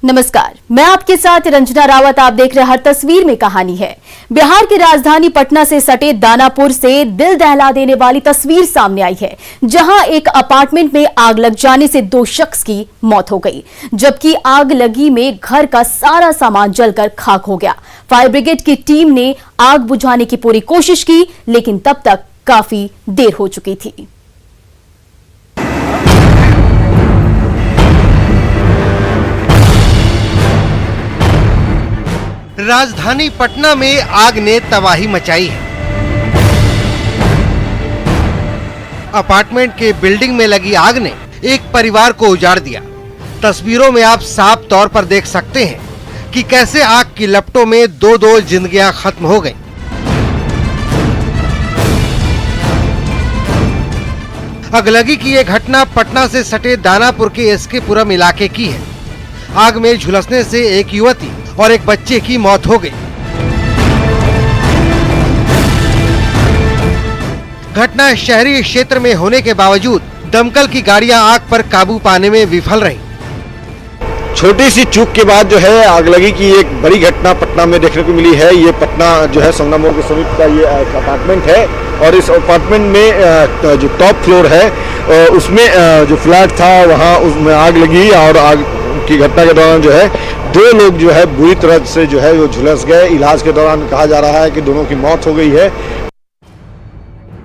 नमस्कार, मैं आपके साथ रंजना रावत। आप देख रहे हर तस्वीर में कहानी है। बिहार की राजधानी पटना से सटे दानापुर से दिल दहला देने वाली तस्वीर सामने आई है, जहां एक अपार्टमेंट में आग लग जाने से 2 शख्स की मौत हो गई, जबकि आग लगी में घर का सारा सामान जलकर खाक हो गया। फायर ब्रिगेड की टीम ने आग बुझाने की पूरी कोशिश की, लेकिन तब तक काफी देर हो चुकी थी। राजधानी पटना में आग ने तबाही मचाई है। अपार्टमेंट के बिल्डिंग में लगी आग ने एक परिवार को उजाड़ दिया। तस्वीरों में आप साफ तौर पर देख सकते हैं कि कैसे आग की लपटों में 2 जिंदगियां खत्म हो गईं। अगलगी की ये घटना पटना से सटे दानापुर के एसके पुरम इलाके की है। आग में झुलसने से एक युवती और एक बच्चे की मौत हो गई। घटना शहरी क्षेत्र में होने के बावजूद दमकल की गाड़ियां आग पर काबू पाने में विफल रहीं। छोटी सी चूक के बाद जो है आगलगी की एक बड़ी घटना पटना में देखने को मिली है। ये पटना जो है संगम मोड़ के समीप का ये एक अपार्टमेंट है और इस अपार्टमेंट में जो टॉप फ्लोर है उसमें जो फ्लैट था वहाँ उसमें आग लगी और आग की घटना के दौरान जो है 2 लोग जो है बुरी तरह से जो है वो झुलस गए। इलाज के दौरान कहा जा रहा है कि दोनों की मौत हो गई है।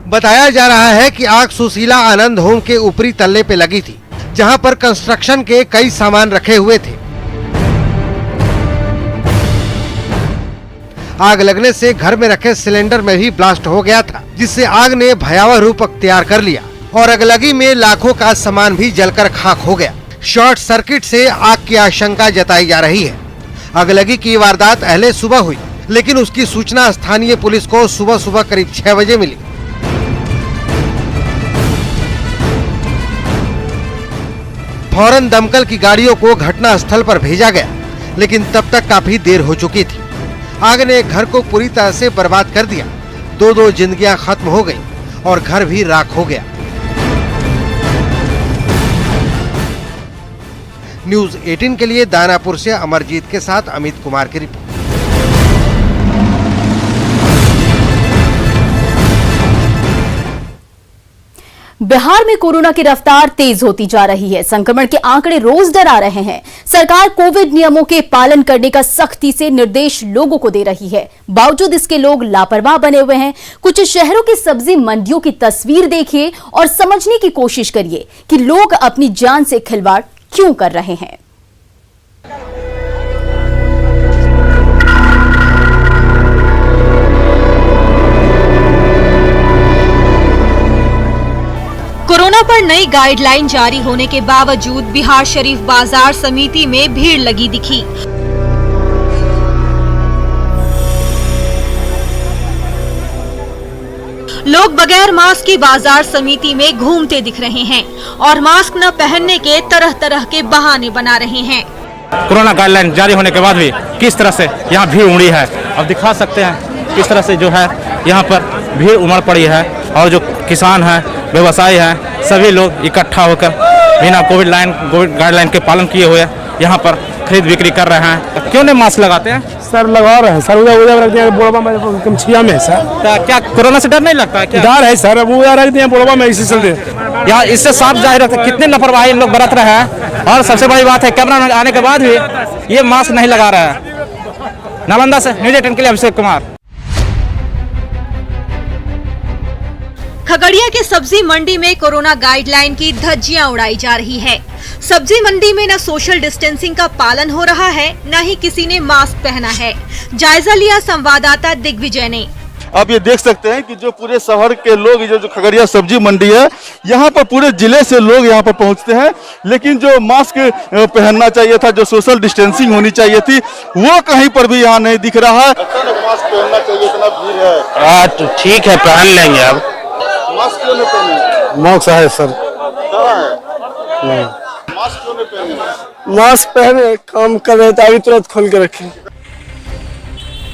बताया जा रहा है कि आग सुशीला आनंद होम के ऊपरी तल्ले पे लगी थी, जहां पर कंस्ट्रक्शन के कई सामान रखे हुए थे। आग लगने से घर में रखे सिलेंडर में भी ब्लास्ट हो गया था, जिससे आग ने भयावह रूप अख्तियार कर लिया और अगलगी में लाखों का सामान भी जलकर खाक हो गया। शॉर्ट सर्किट से आग की आशंका जताई जा रही है। अगलगी की वारदात पहले सुबह हुई, लेकिन उसकी सूचना स्थानीय पुलिस को सुबह करीब 6 बजे मिली। फौरन दमकल की गाड़ियों को घटना स्थल पर भेजा गया, लेकिन तब तक काफी देर हो चुकी थी। आग ने घर को पूरी तरह से बर्बाद कर दिया। 2 जिंदगियां खत्म हो गई और घर भी राख हो गया। न्यूज़ 18 के लिए दानापुर से अमरजीत के साथ अमित कुमार की रिपोर्ट। बिहार में कोरोना की रफ्तार तेज होती जा रही है। संक्रमण के आंकड़े रोज डरा रहे हैं। सरकार कोविड नियमों के पालन करने का सख्ती से निर्देश लोगों को दे रही है, बावजूद इसके लोग लापरवाह बने हुए हैं। कुछ शहरों की सब्जी मंडियों की तस्वीर देखिए और समझने की कोशिश करिए कि लोग अपनी जान से खिलवाड़ क्यों कर रहे हैं। कोरोना पर नई गाइडलाइन जारी होने के बावजूद बिहार शरीफ बाजार समिति में भीड़ लगी दिखी। लोग बगैर मास्क की बाजार समिति में घूमते दिख रहे हैं और मास्क न पहनने के तरह तरह के बहाने बना रहे हैं। कोरोना गाइडलाइन जारी होने के बाद भी किस तरह से यहाँ भीड़ उमड़ी है, अब दिखा सकते हैं किस तरह से जो है यहाँ पर भीड़ उमड़ पड़ी है और जो किसान हैं, व्यवसायी हैं, सभी लोग इकट्ठा होकर बिना कोविड गाइडलाइन के पालन किए हुए यहाँ पर खरीद बिक्री कर रहे हैं। क्यों नहीं मास्क लगाते हैं? सर लगा रहे हैं सर, उधर रखते हैं बोड़वा में कमछिया में सर। तो क्या कोरोना से डर नहीं लगता है? क्या डर है सर? वो रखते हैं बोड़वा में, इसी चलते यहाँ इससे साफ जाहिर होता है कितने लापरवाही लोग बरत रहे हैं। और सबसे बड़ी बात है कैमरा आने के बाद भी ये मास्क नहीं लगा रहा है। नालंदा से न्यूज़ 18 के लिए अभिषेक कुमार। खगड़िया के सब्जी मंडी में कोरोना गाइडलाइन की धज्जियां उड़ाई जा रही है। सब्जी मंडी में न सोशल डिस्टेंसिंग का पालन हो रहा है, न ही किसी ने मास्क पहना है। जायजा लिया संवाददाता दिग्विजय ने। आप ये देख सकते हैं कि जो पूरे शहर के लोग जो खगड़िया सब्जी मंडी है, यहाँ पर पूरे जिले से लोग यहाँ पर पहुँचते हैं, लेकिन जो मास्क पहनना चाहिए था, जो सोशल डिस्टेंसिंग होनी चाहिए थी, वो कहीं पर भी यहाँ नहीं दिख रहा है। मास्क पहनना चाहिए, इतना भीड़ है। तो ठीक है, पहन लेंगे। अब मास्क क्यों नहीं पहने? मास्क है सर। नहीं मास्क क्यों नहीं पहने? मास्क पहने काम कर रहे थे, तुरंत खोल के रखे।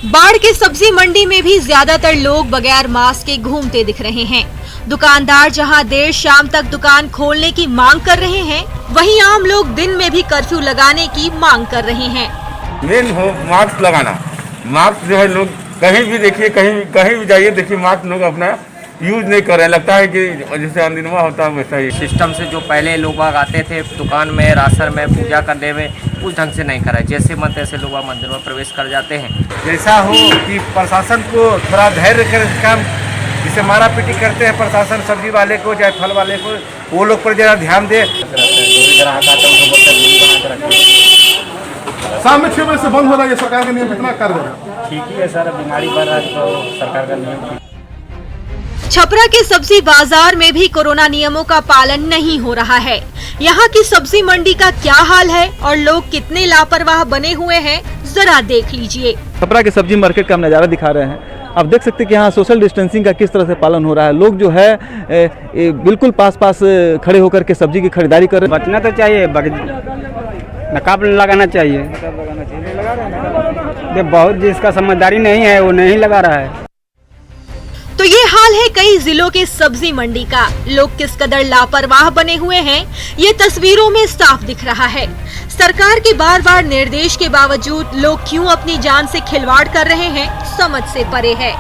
बाढ़ के सब्जी मंडी में भी ज्यादातर लोग बगैर मास्क के घूमते दिख रहे हैं। दुकानदार जहां देर शाम तक दुकान खोलने की मांग कर रहे हैं, वहीं आम लोग दिन में भी कर्फ्यू लगाने की मांग कर रहे हैं। मेन हो मास्क लगाना। मास्क जो है लोग कहीं भी देखिए, कहीं भी जाइए देखिए मास्क लोग अपना यूज नहीं कर रहे हैं। लगता है कि जैसे अनदिनवा होता है वैसा ही सिस्टम से जो पहले लोग आते थे दुकान में, राशन में, पूजा करने में, उस ढंग से नहीं करा। जैसे मन तैसे लोग मंदिर में प्रवेश कर जाते हैं। जैसा हो कि प्रशासन को थोड़ा धैर्य कर काम, जिसे मारा पीटी करते हैं प्रशासन सब्जी वाले को चाहे फल वाले को, वो लोग पर जरा ध्यान दे। शाम में 6 बजे से बंद हो रहा है, सरकार का नियम कितना कर देगा? ठीक ही है सर, बीमारी बढ़ रहा है तो सरकार का नियम। छपरा के सब्जी बाजार में भी कोरोना नियमों का पालन नहीं हो रहा है। यहाँ की सब्जी मंडी का क्या हाल है और लोग कितने लापरवाह बने हुए हैं, जरा देख लीजिए। छपरा के सब्जी मार्केट का हम नज़ारा दिखा रहे हैं। आप देख सकते हैं कि यहाँ सोशल डिस्टेंसिंग का किस तरह से पालन हो रहा है। लोग जो है बिल्कुल पास खड़े होकर के सब्जी की खरीदारी कर रहे हैं। बचना तो चाहिए, नकाब लगाना चाहिए। बहुत जिसका समझदारी नहीं है वो नहीं लगा रहा है। तो ये हाल है कई जिलों के सब्जी मंडी का। लोग किस कदर लापरवाह बने हुए हैं, ये तस्वीरों में साफ दिख रहा है। सरकार के बार बार निर्देश के बावजूद लोग क्यों अपनी जान से खिलवाड़ कर रहे हैं, समझ से परे है।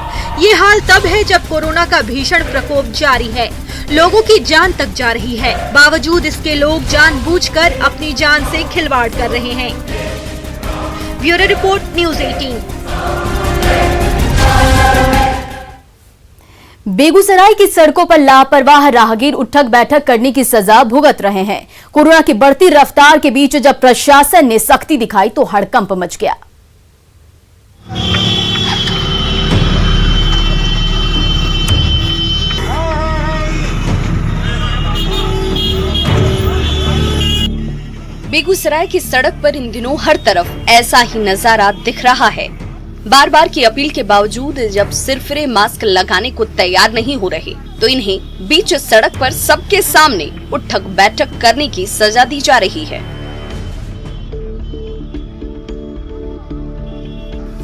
ये हाल तब है जब कोरोना का भीषण प्रकोप जारी है, लोगों की जान तक जा रही है। बावजूद इसके लोग जानबूझकर अपनी जान से खिलवाड़ कर रहे हैं। Bureau report, news 18। बेगूसराय की सड़कों पर लापरवाह राहगीर उठक बैठक करने की सजा भुगत रहे हैं। कोरोना की बढ़ती रफ्तार के बीच जब प्रशासन ने सख्ती दिखाई तो हड़कंप मच गया। बेगूसराय की सड़क पर इन दिनों हर तरफ ऐसा ही नजारा दिख रहा है। बार बार की अपील के बावजूद जब सिरफिरे मास्क लगाने को तैयार नहीं हो रहे तो इन्हें बीच सड़क पर सबके सामने उठक बैठक करने की सजा दी जा रही है।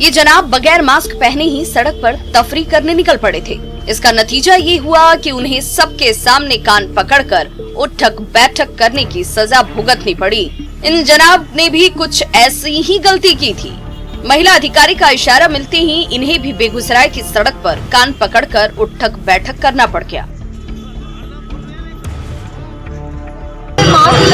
ये जनाब बगैर मास्क पहने ही सड़क पर तफरी करने निकल पड़े थे। इसका नतीजा ये हुआ कि उन्हें सबके सामने कान पकड़कर उठक बैठक करने की सजा भुगतनी पड़ी। इन जनाब ने भी कुछ ऐसी ही गलती की थी। महिला अधिकारी का इशारा मिलते ही इन्हें भी बेगूसराय की सड़क पर कान पकड़कर उठक बैठक करना पड़ गया। मास्क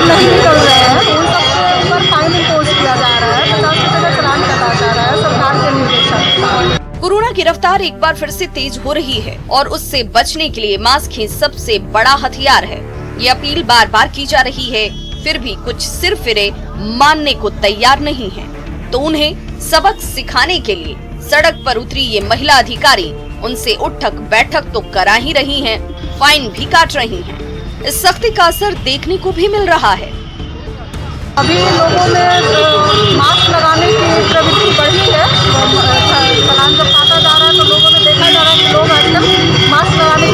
नहीं निकल रहे हैं, उन सबके ऊपर फाइन इम्पोज किया जा रहा है, 50 रुपए का चालान कटा जा रहा है सरकार के निर्देश। कोरोना की रफ्तार एक बार फिर से तेज हो रही है और उससे बचने के लिए मास्क ही सबसे बड़ा हथियार है। ये अपील बार बार की जा रही है, फिर भी कुछ सिरफिरे मानने को तैयार नहीं है। तो उन्हें सबक सिखाने के लिए सड़क पर उतरी ये महिला अधिकारी उनसे उठक बैठक तो करा ही रही हैं, फाइन भी काट रही हैं। इस सख्ती का असर देखने को भी मिल रहा है। अभी लोगों में मास्क लगाने की प्रवृत्ति बढ़ी है। चालान जब काटा जा रहा है तो लोगों में देखा जा रहा है कि लोग आजकल मास्क लगाने।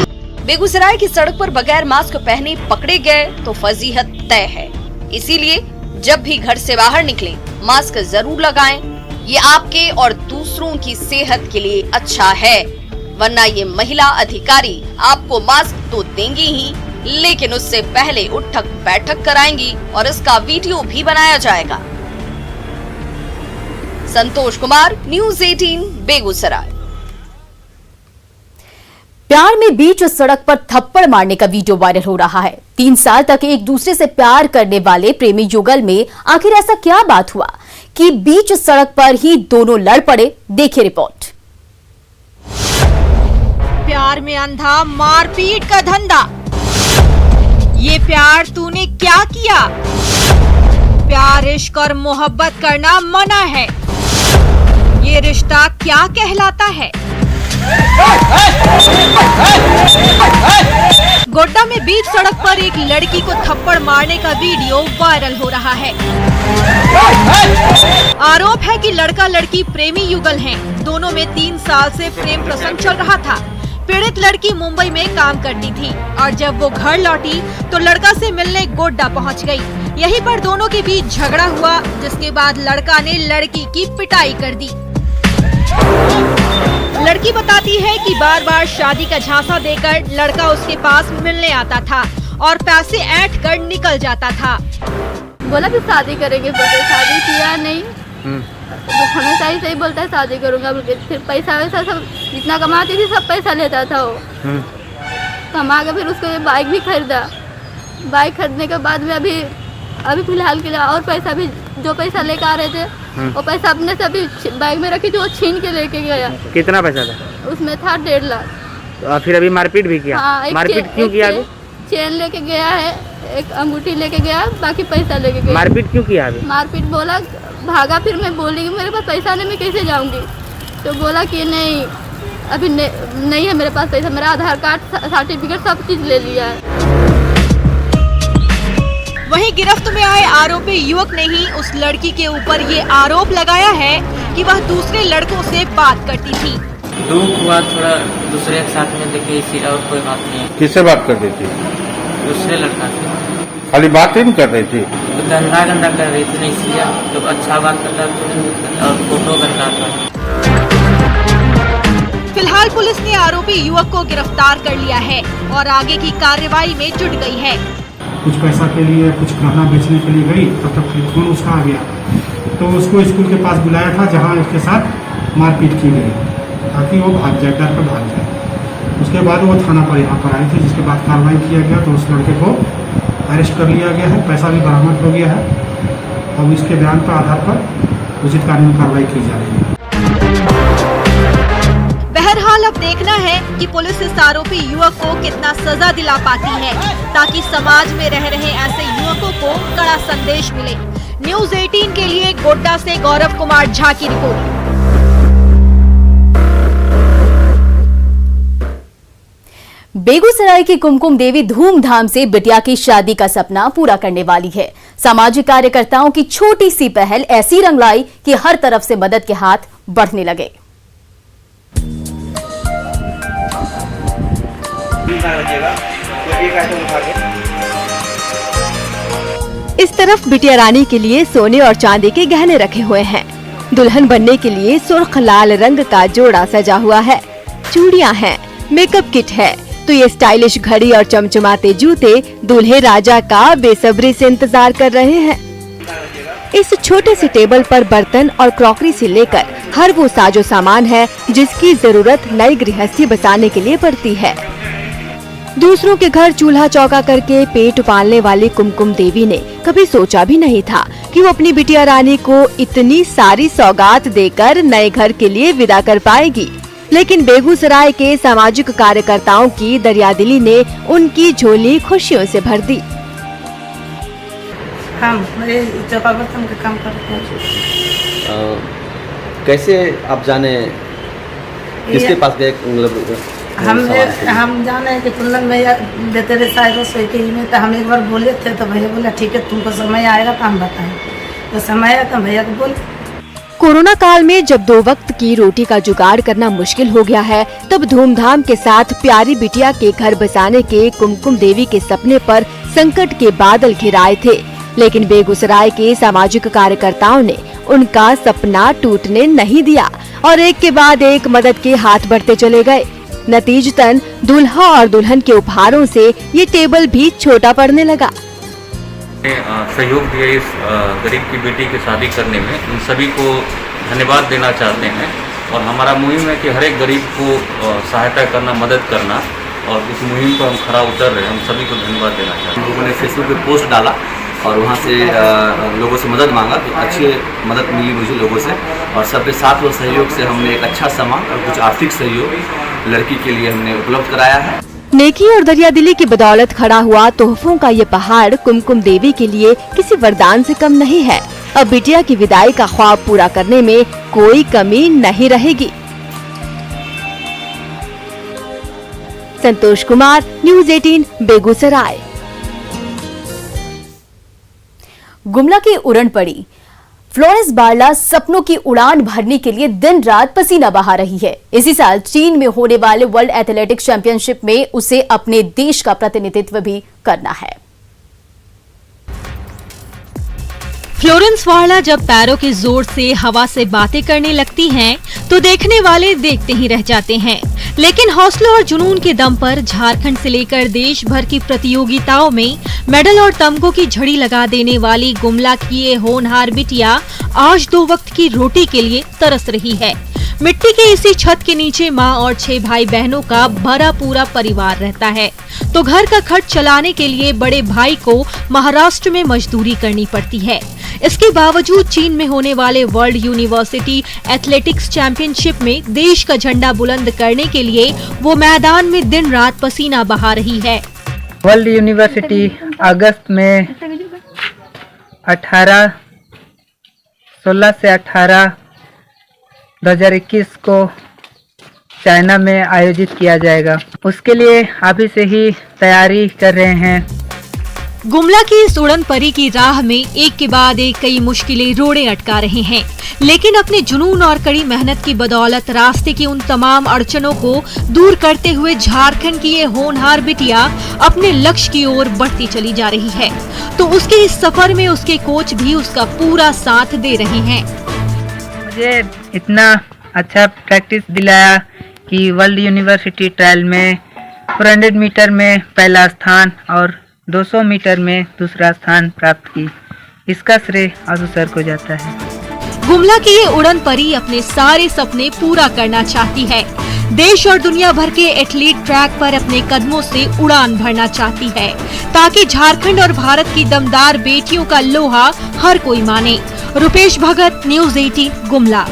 बेगूसराय की सड़क पर बगैर मास्क पहने पकड़े गए तो फजीहत तय है। इसीलिए जब भी घर से बाहर निकले मास्क जरूर लगाएं। ये आपके और दूसरों की सेहत के लिए अच्छा है, वरना ये महिला अधिकारी आपको मास्क तो देंगी ही, लेकिन उससे पहले उठक बैठक कराएंगी और इसका वीडियो भी बनाया जाएगा। संतोष कुमार, न्यूज़ 18, बेगूसराय। प्यार में बीच सड़क पर थप्पड़ मारने का वीडियो वायरल हो रहा है। 3 साल तक एक दूसरे से प्यार करने वाले प्रेमी युगल में आखिर ऐसा क्या बात हुआ कि बीच सड़क पर ही दोनों लड़ पड़े? देखिए रिपोर्ट। प्यार में अंधा मारपीट का धंधा, ये प्यार तूने क्या किया? प्यार, इश्क और मोहब्बत करना मना है, ये रिश्ता क्या कहलाता है? गोड्डा में बीच सड़क पर एक लड़की को थप्पड़ मारने का वीडियो वायरल हो रहा है। आरोप है कि लड़का लड़की प्रेमी युगल हैं। दोनों में 3 साल से प्रेम प्रसंग चल रहा था। पीड़ित लड़की मुंबई में काम करती थी और जब वो घर लौटी तो लड़का से मिलने गोड्डा पहुंच गई। यहीं पर दोनों के बीच झगड़ा हुआ, जिसके बाद लड़का ने लड़की की पिटाई कर दी। लड़की बताती है कि बार बार शादी का झांसा देकर लड़का उसके पास मिलने आता था और पैसे ऐंठ कर निकल जाता था। बोला कि शादी करेंगे, बोलते शादी किया नहीं, हमेशा ही सही बोलता है शादी करूंगा बोल के। फिर पैसा वैसा सब जितना कमाती थी सब पैसा लेता था वो। कमा के फिर उसको बाइक भी खरीदा। बाइक खरीदने के बाद में अभी फिलहाल के लिए और पैसा भी जो पैसा लेकर आ रहे थे वो पैसा अपने से अभी बैग में रखी थी, वो छीन के लेके गया। कितना पैसा था? उसमें था 1.5 लाख। तो फिर अभी मारपीट भी किया? हाँ, मारपीट क्यों किया? अभी चेन लेके गया है, एक अंगूठी लेके गया, बाकी पैसा लेके गया। मारपीट क्यों किया? अभी मारपीट बोला भागा। फिर मैं बोली कि मेरे पास पैसा नहीं, मैं कैसे जाऊंगी? तो बोला कि नहीं अभी नहीं है मेरे पास पैसा, मेरा आधार कार्ड सर्टिफिकेट सब चीज ले लिया है। वहीं गिरफ्त में आए आरोपी युवक ने ही उस लड़की के ऊपर ये आरोप लगाया है कि वह दूसरे लड़कों से बात करती थी। दुख हुआ थोड़ा दूसरे के साथ में, देखे इसी और कोई बात नहीं। किससे बात करती थी? दूसरे लड़का से खाली बात ही नहीं कर रही थी? तो गंदा कर रही थी, नहीं इसलिए तो अच्छा बात करता और फोटो गंदा था। फिलहाल पुलिस ने आरोपी युवक को गिरफ्तार कर लिया है और आगे की कार्रवाई में जुट गई है। कुछ पैसा के लिए कुछ गहना बेचने के लिए गई, तब तक फोन उसका आ गया। तो उसको स्कूल के पास बुलाया था जहां उसके साथ मारपीट की गई ताकि वो भाग जाए, डर पर भाग जाए। उसके बाद वो थाना पर यहाँ पर आए थे, जिसके बाद कार्रवाई किया गया तो उस लड़के को अरेस्ट कर लिया गया है। पैसा भी बरामद हो गया है। अब इसके बयान पर आधार पर उचित कानूनी कार्रवाई की जा रही है। बहरहाल अब देखना है कि पुलिस इस आरोपी युवक को कितना सजा दिला पाती है, ताकि समाज में रह रहे ऐसे युवकों को कड़ा संदेश मिले। न्यूज़ 18 के लिए गोड्डा से गौरव कुमार झा की रिपोर्ट। बेगूसराय की कुमकुम देवी धूमधाम से बिटिया की शादी का सपना पूरा करने वाली है। सामाजिक कार्यकर्ताओं की छोटी सी पहल ऐसी रंग लाई कि हर तरफ से मदद के हाथ बढ़ने लगे। इस तरफ बिटिया रानी के लिए सोने और चांदी के गहने रखे हुए हैं। दुल्हन बनने के लिए सुर्ख लाल रंग का जोड़ा सजा हुआ है। चूड़ियां हैं, मेकअप किट है, तो ये स्टाइलिश घड़ी और चमचमाते जूते दूल्हे राजा का बेसब्री से इंतजार कर रहे हैं। इस छोटे से टेबल पर बर्तन और क्रॉकरी से लेकर हर वो साजो सामान है जिसकी जरूरत नई गृहस्थी बसाने के लिए पड़ती है। दूसरों के घर चूल्हा चौका करके पेट पालने वाली कुमकुम देवी ने कभी सोचा भी नहीं था कि वो अपनी बिटिया रानी को इतनी सारी सौगात देकर नए घर के लिए विदा कर पाएगी। लेकिन बेगूसराय के सामाजिक कार्यकर्ताओं की दरियादिली ने उनकी झोली खुशियों से भर दी। हम चौका बर्तन का काम करते हैं। कैसे आप जाने किसके पास गए? हम जाने कि कुंदन भैया देते रहे शायद रसोई में, तो हम एक बार बोले थे तो भैया बोला ठीक है तुमको समय आएगा तो हम बताएं। तो समय आया तो भैया को बोले। कोरोना काल में जब 2 वक्त की रोटी का जुगाड़ करना मुश्किल हो गया है, तब धूमधाम के साथ प्यारी बिटिया के घर बसाने के कुमकुम देवी के सपने पर संकट के बादल घिराए थे। लेकिन बेगूसराय के सामाजिक कार्यकर्ताओं ने उनका सपना टूटने नहीं दिया और एक के बाद एक मदद के हाथ बढ़ते चले गए। नतीजतन दूल्हा और दुल्हन के उपहारों से ये टेबल भी छोटा पड़ने लगा। सहयोग दिया इस गरीब की बेटी की शादी करने में, उन सभी को धन्यवाद देना चाहते हैं। और हमारा मुहिम है कि हर एक गरीब को सहायता करना, मदद करना, और इस मुहिम पर हम खरा उतर रहे हैं। हम सभी को धन्यवाद देना चाहते हैं। हम लोगों ने फेसबुक पे पोस्ट डाला और वहाँ से लोगों से मदद मांगा, तो अच्छी मदद मिली मुझे लोगों से, और सबके साथ वो सहयोग से हमने एक अच्छा सामान और कुछ आर्थिक सहयोग लड़की के लिए हमने उपलब्ध कराया है। नेकी और दरियादिली की बदौलत खड़ा हुआ तोहफों का ये पहाड़ कुमकुम देवी के लिए किसी वरदान से कम नहीं है। अब बिटिया की विदाई का ख्वाब पूरा करने में कोई कमी नहीं रहेगी। संतोष कुमार, न्यूज़ 18, बेगूसराय। गुमला की उड़न पड़ी फ्लोरेंस बार्ला सपनों की उड़ान भरने के लिए दिन रात पसीना बहा रही है। इसी साल चीन में होने वाले वर्ल्ड एथलेटिक्स चैंपियनशिप में उसे अपने देश का प्रतिनिधित्व भी करना है। फ्लोरेंस वाला जब पैरों के जोर से हवा से बातें करने लगती हैं, तो देखने वाले देखते ही रह जाते हैं। लेकिन हौसलों और जुनून के दम पर झारखंड से लेकर देश भर की प्रतियोगिताओं में मेडल और तमगों की झड़ी लगा देने वाली गुमला की ये होनहार बिटिया आज 2 वक्त की रोटी के लिए तरस रही है। मिट्टी के इसी छत के नीचे माँ और 6 भाई बहनों का भरा पूरा परिवार रहता है, तो घर का खर्च चलाने के लिए बड़े भाई को महाराष्ट्र में मजदूरी करनी पड़ती है। इसके बावजूद चीन में होने वाले वर्ल्ड यूनिवर्सिटी एथलेटिक्स चैंपियनशिप में देश का झंडा बुलंद करने के लिए वो मैदान में दिन रात पसीना बहा रही है। वर्ल्ड यूनिवर्सिटी अगस्त में 16 से 18 2021 को चाइना में आयोजित किया जाएगा। उसके लिए अभी से ही तैयारी कर रहे हैं। गुमला की इस उड़न परी की राह में एक के बाद एक कई मुश्किलें रोड़े अटका रहे हैं, लेकिन अपने जुनून और कड़ी मेहनत की बदौलत रास्ते की उन तमाम अड़चनों को दूर करते हुए झारखंड की ये होनहार बिटिया अपने लक्ष्य की ओर बढ़ती चली जा रही है। तो उसके इस सफर में उसके कोच भी उसका पूरा साथ दे रहे हैं। मुझे इतना अच्छा प्रैक्टिस दिलाया कि वर्ल्ड यूनिवर्सिटी ट्रायल में 400 मीटर में पहला स्थान और 200 मीटर में दूसरा स्थान प्राप्त की। इसका श्रेय आशु सर को जाता है। गुमला की ये उड़न परी अपने सारे सपने पूरा करना चाहती है। देश और दुनिया भर के एथलीट ट्रैक पर अपने कदमों से उड़ान भरना चाहती है, ताकि झारखंड और भारत की दमदार बेटियों का लोहा हर कोई माने। रुपेश भगत, न्यूज़ 18, गुमला।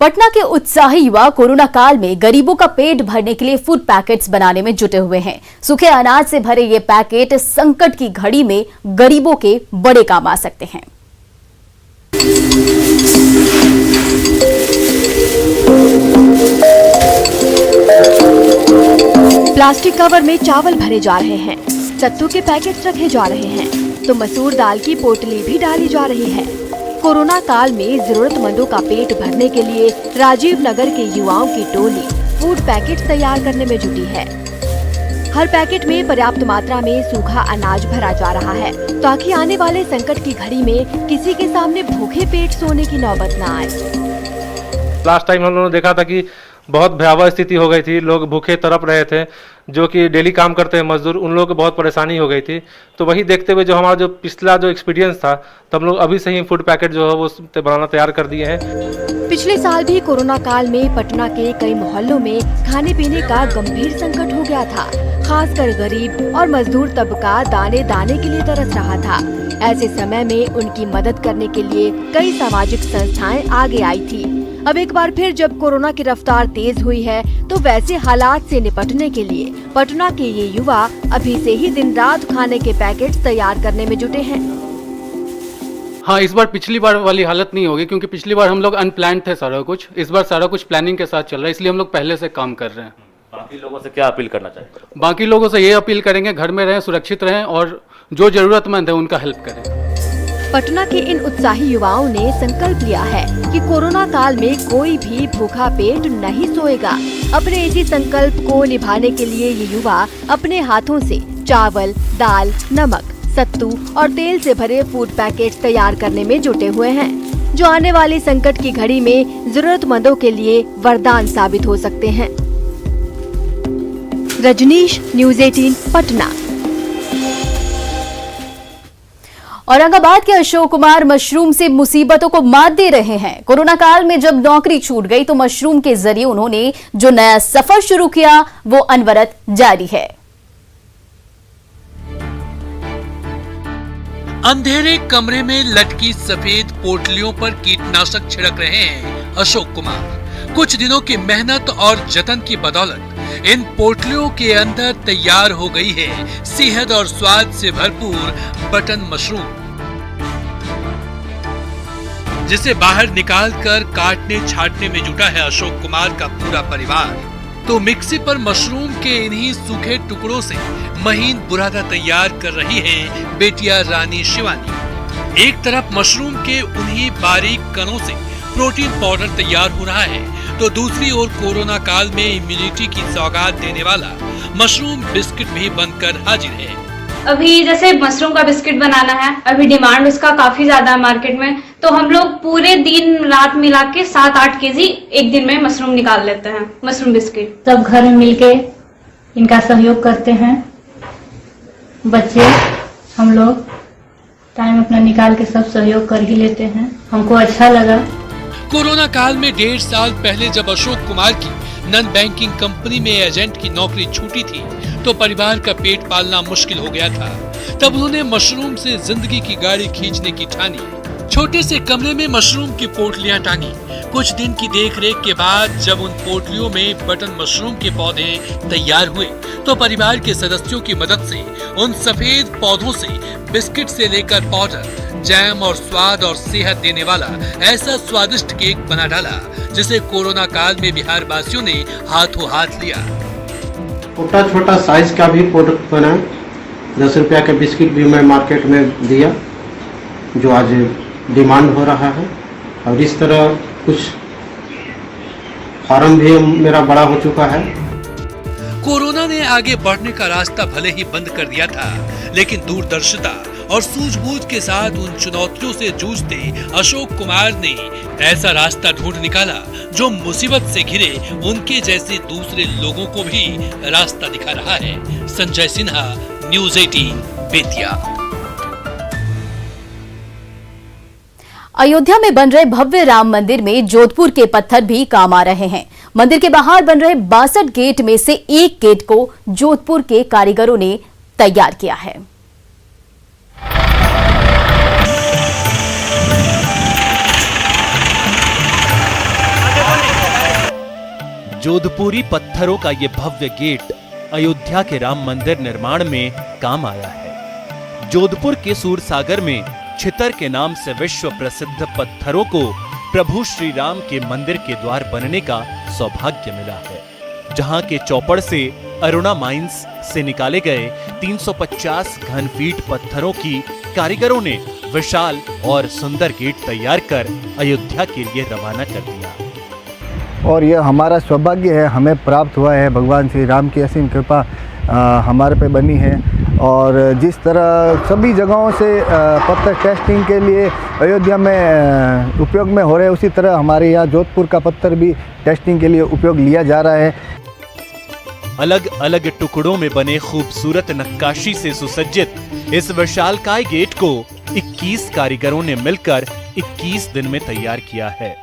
पटना के उत्साही युवा कोरोना काल में गरीबों का पेट भरने के लिए फूड पैकेट्स बनाने में जुटे हुए हैं। सूखे अनाज से भरे ये पैकेट संकट की घड़ी में गरीबों के बड़े काम आ सकते हैं। प्लास्टिक कवर में चावल भरे जा रहे हैं, सत्तू के पैकेट्स रखे जा रहे हैं, तो मसूर दाल की पोटली भी डाली जा रही है। कोरोना काल में जरूरतमंदों का पेट भरने के लिए राजीव नगर के युवाओं की टोली फूड पैकेट तैयार करने में जुटी है। हर पैकेट में पर्याप्त मात्रा में सूखा अनाज भरा जा रहा है, ताकि आने वाले संकट की घड़ी में किसी के सामने भूखे पेट सोने की नौबत न आए। लास्ट टाइम हम लोगों ने देखा था कि बहुत भयावह स्थिति हो गई थी, लोग भूखे तड़प रहे थे, जो कि डेली काम करते हैं मजदूर, उन लोगों को बहुत परेशानी हो गई थी। तो वही देखते हुए जो हमारा जो पिछला जो एक्सपीरियंस था, तो हम लोग अभी से ही फूड पैकेट जो है वो बनाना तैयार कर दिए हैं। पिछले साल भी कोरोना काल में पटना के कई मोहल्लों में खाने पीने का गंभीर संकट हो गया था। खासकर गरीब और मजदूर तबका दाने दाने के लिए तरस रहा था। ऐसे समय में उनकी मदद करने के लिए कई सामाजिक संस्थाएं आगे आई थी। अब एक बार फिर जब कोरोना की रफ्तार तेज हुई है, तो वैसे हालात से निपटने के लिए पटना के ये युवा अभी से ही दिन रात खाने के पैकेट तैयार करने में जुटे हैं। हाँ, इस बार पिछली बार वाली हालत नहीं होगी, क्योंकि पिछली बार हम लोग अनप्लान्ड थे सारा कुछ। इस बार सारा कुछ प्लानिंग के साथ चल रहा है, इसलिए हम लोग पहले से काम कर रहे हैं। बाकी लोगों से क्या अपील करना चाहिए? बाकी लोगों से ये अपील करेंगे, घर में रहें, सुरक्षित रहें और जो जरूरतमंद है उनका हेल्प करें। पटना के इन उत्साही युवाओं ने संकल्प लिया है कि कोरोना काल में कोई भी भूखा पेट नहीं सोएगा। अपने इसी संकल्प को निभाने के लिए ये युवा अपने हाथों से चावल, दाल, नमक, सत्तू और तेल से भरे फूड पैकेट तैयार करने में जुटे हुए हैं, जो आने वाली संकट की घड़ी में जरूरतमंदों के लिए वरदान साबित हो सकते हैं। रजनीश, न्यूज़ 18, पटना। औरंगाबाद के अशोक कुमार मशरूम से मुसीबतों को मात दे रहे हैं। कोरोना काल में जब नौकरी छूट गई, तो मशरूम के जरिए उन्होंने जो नया सफर शुरू किया, वो अनवरत जारी है। अंधेरे कमरे में लटकी सफेद पोटलियों पर कीटनाशक छिड़क रहे हैं अशोक कुमार। कुछ दिनों की मेहनत और जतन की बदौलत इन पोटलियों के अंदर तैयार हो गई है सेहत और स्वाद से भरपूर बटन मशरूम, जिसे बाहर निकालकर काटने छाटने में जुटा है अशोक कुमार का पूरा परिवार। तो मिक्सी पर मशरूम के इन्हीं सूखे टुकड़ों से महीन बुरादा तैयार कर रही है बेटिया रानी शिवानी। एक तरफ मशरूम के उन्हीं बारीक कणों से प्रोटीन पाउडर तैयार हो रहा है, तो दूसरी ओर कोरोना काल में इम्यूनिटी की सौगात देने वाला मशरूम बिस्किट भी बनकर हाजिर है। अभी जैसे मशरूम का बिस्किट बनाना है, अभी डिमांड उसका काफी ज्यादा है मार्केट में, तो हम लोग पूरे दिन रात मिला के 7-8 केजी एक दिन में मशरूम निकाल लेते हैं, मशरूम बिस्किट। सब घर में मिलके इनका सहयोग करते हैं, बच्चे हम लोग टाइम अपना निकाल के सब सहयोग कर ही लेते हैं, हमको अच्छा लगा। कोरोना काल में 1.5 साल पहले जब अशोक कुमार की नॉन बैंकिंग कंपनी में एजेंट की नौकरी छूटी थी तो परिवार का पेट पालना मुश्किल हो गया था। तब उन्होंने मशरूम से जिंदगी की गाड़ी खींचने की ठानी। छोटे से कमरे में मशरूम की पोटलियां टांगी। कुछ दिन की देखरेख के बाद जब उन पोटलियों में बटन मशरूम के पौधे तैयार हुए तो परिवार के सदस्यों की मदद से उन सफेद पौधों से बिस्किट से लेकर पाउडर, जैम और स्वाद और सेहत देने वाला ऐसा स्वादिष्ट केक बना डाला जिसे कोरोना काल में बिहार वासियों ने हाथों हाथ लिया। छोटा छोटा साइज का भी प्रोडक्ट बना, 10 रुपया का बिस्किट भी मैं मार्केट में दिया जो आज डिमांड हो रहा है। और इस तरह कुछ फार्म भी मेरा बड़ा हो चुका है। कोरोना ने आगे बढ़ने का रास्ता भले ही बंद कर दिया था, लेकिन दूरदर्शिता और सूझबूझ के साथ उन चुनौतियों से जूझते अशोक कुमार ने ऐसा रास्ता ढूंढ निकाला जो मुसीबत से घिरे उनके जैसे दूसरे लोगों को भी रास्ता दिखा रहा है। संजय सिन्हा, न्यूज़ 18 बेतिया। अयोध्या में बन रहे भव्य राम मंदिर में जोधपुर के पत्थर भी काम आ रहे हैं। मंदिर के बाहर बन रहे 62 गेट में से एक गेट को जोधपुर के कारीगरों ने तैयार किया है। जोधपुरी पत्थरों का ये भव्य गेट अयोध्या के राम मंदिर निर्माण में काम आया है। जोधपुर के सूरसागर में छितर के नाम से विश्व प्रसिद्ध पत्थरों को प्रभु श्री राम के मंदिर के द्वार बनने का सौभाग्य मिला है। जहां के चौपड़ से अरुणा माइंस से निकाले गए 350 घन फीट पत्थरों की कारीगरों ने विशाल और सुंदर गेट तैयार कर अयोध्या के लिए रवाना कर दिया। और यह हमारा सौभाग्य है, हमें प्राप्त हुआ है। भगवान श्री राम की असीम कृपा हमारे पे बनी है। और जिस तरह सभी जगहों से पत्थर टेस्टिंग के लिए अयोध्या में उपयोग में हो रहे हैं, उसी तरह हमारे यहाँ जोधपुर का पत्थर भी टेस्टिंग के लिए उपयोग लिया जा रहा है। अलग अलग टुकड़ों में बने खूबसूरत नक्काशी से सुसज्जित इस विशालकाय गेट को 21 कारीगरों ने मिलकर 21 दिन में तैयार किया है।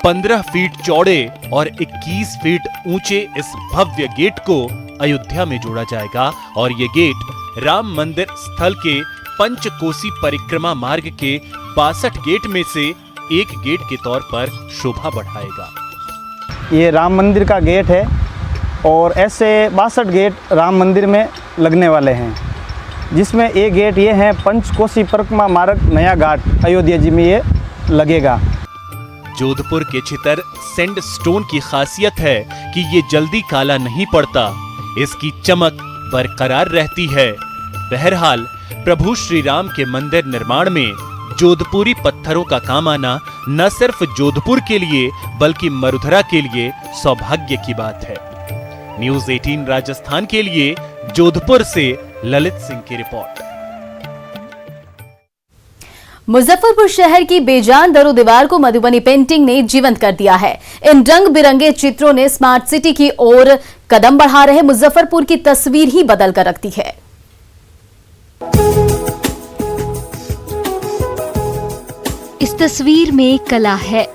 15 फीट चौड़े और 21 फीट ऊंचे इस भव्य गेट को अयोध्या में जोड़ा जाएगा और ये गेट राम मंदिर स्थल के पंचकोसी परिक्रमा मार्ग के 62 गेट में से एक गेट के तौर पर शोभा बढ़ाएगा। ये राम मंदिर का गेट है और ऐसे 62 गेट राम मंदिर में लगने वाले हैं, जिसमें एक गेट ये है पंचकोसी परिक्रमा मार्ग नया घाट अयोध्या जी में ये लगेगा। जोधपुर के छितर सैंडस्टोन की खासियत है कि ये जल्दी काला नहीं पड़ता, इसकी चमक बरकरार रहती है। बहरहाल प्रभु श्री राम के मंदिर निर्माण में जोधपुरी पत्थरों का काम आना न सिर्फ जोधपुर के लिए बल्कि मरुधरा के लिए सौभाग्य की बात है। न्यूज़ 18 राजस्थान के लिए जोधपुर से ललित सिंह की रिपोर्ट। मुजफ्फरपुर शहर की बेजान दरो दीवार को मधुबनी पेंटिंग ने जीवंत कर दिया है। इन रंग बिरंगे चित्रों ने स्मार्ट सिटी की ओर कदम बढ़ा रहे मुजफ्फरपुर की तस्वीर ही बदल कर रखती है। इस तस्वीर में कला है,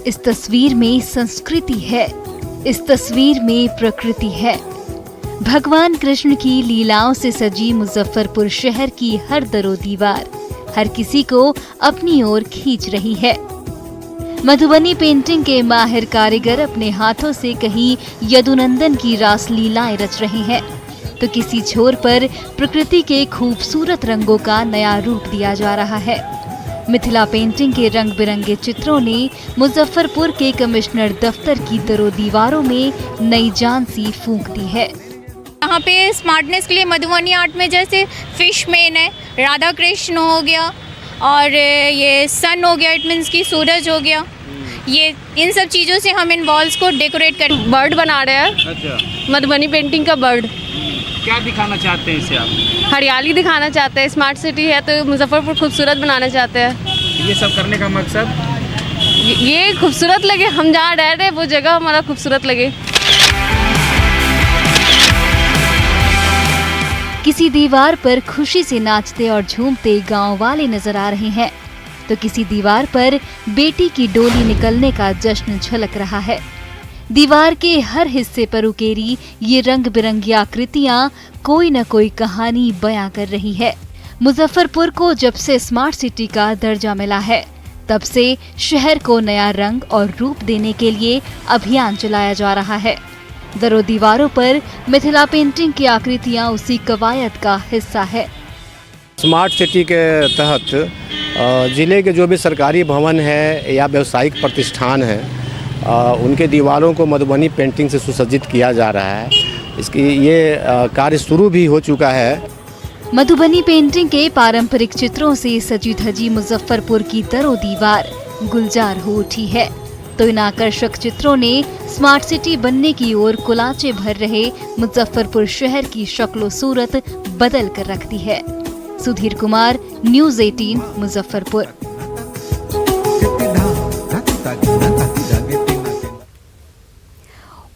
इस तस्वीर में संस्कृति है, इस तस्वीर में प्रकृति है। भगवान कृष्ण की लीलाओं से सजी मुजफ्फरपुर शहर की हर दरो दीवार हर किसी को अपनी ओर खींच रही है। मधुबनी पेंटिंग के माहिर कारीगर अपने हाथों से कहीं यदुनंदन की रासलीलाएं रच रहे हैं, तो किसी छोर पर प्रकृति के खूबसूरत रंगों का नया रूप दिया जा रहा है। मिथिला पेंटिंग के रंग बिरंगे चित्रों ने मुजफ्फरपुर के कमिश्नर दफ्तर की दरो दीवारों में नई जान सी फूंक दी है। यहाँ पे स्मार्टनेस के लिए मधुबनी आर्ट में जैसे फिशमैन है, राधा कृष्ण हो गया और ये सन हो गया, इट मीन्स की सूरज हो गया, ये इन सब चीज़ों से हम इन वॉल्स को डेकोरेट कर बर्ड बना रहे हैं। अच्छा। मधुबनी पेंटिंग का बर्ड क्या दिखाना चाहते हैं इससे आप? हरियाली दिखाना चाहते हैं, स्मार्ट सिटी है तो मुजफ्फरपुर खूबसूरत बनाना चाहते हैं। ये सब करने का मकसद ये खूबसूरत लगे, हम जहाँ रह रहे हैं वो जगह हमारा खूबसूरत लगे। किसी दीवार पर खुशी से नाचते और झूमते गांव वाले नजर आ रहे हैं, तो किसी दीवार पर बेटी की डोली निकलने का जश्न झलक रहा है। दीवार के हर हिस्से पर उकेरी ये रंग बिरंगी आकृतियां कोई न कोई कहानी बयां कर रही है। मुजफ्फरपुर को जब से स्मार्ट सिटी का दर्जा मिला है, तब से शहर को नया रंग और रूप देने के लिए अभियान चलाया जा रहा है। दरों दीवारों पर मिथिला पेंटिंग की आकृतियां उसी कवायद का हिस्सा है। स्मार्ट सिटी के तहत जिले के जो भी सरकारी भवन है या व्यावसायिक प्रतिष्ठान है, उनके दीवारों को मधुबनी पेंटिंग से सुसज्जित किया जा रहा है। इसकी ये कार्य शुरू भी हो चुका है। मधुबनी पेंटिंग के पारंपरिक चित्रों से सजी धजी मुजफ्फरपुर की दरों दीवार गुलजार हो उठी है, तो इन आकर्षक चित्रों ने स्मार्ट सिटी बनने की ओर कुलाचे भर रहे मुजफ्फरपुर शहर की शक्लो सूरत बदल कर रख दी है। सुधीर कुमार, न्यूज़ 18, मुजफ्फरपुर।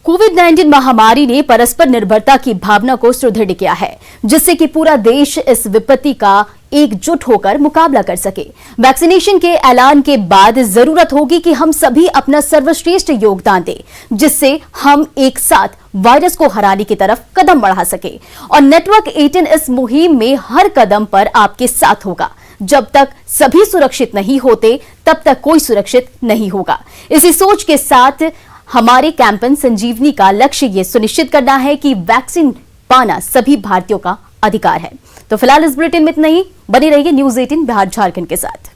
कोविड-19 महामारी ने परस्पर निर्भरता की भावना को सुदृढ़ किया है, जिससे कि पूरा देश इस विपत्ति का एकजुट होकर मुकाबला कर सके। वैक्सीनेशन के ऐलान के बाद जरूरत होगी कि हम सभी अपना सर्वश्रेष्ठ योगदान दें, जिससे हम एक साथ वायरस को हराने की तरफ कदम बढ़ा सके। और नेटवर्क 18 इस मुहिम में हर कदम पर आपके साथ होगा। जब तक सभी सुरक्षित नहीं होते, तब तक कोई सुरक्षित नहीं होगा। इसी सोच के साथ हमारे कैंपेन संजीवनी का लक्ष्य ये सुनिश्चित करना है कि वैक्सीन पाना सभी भारतीयों का अधिकार है। तो फिलहाल इस बुलेटिन में इतना ही। बने रहिए न्यूज़ 18 बिहार झारखंड के साथ।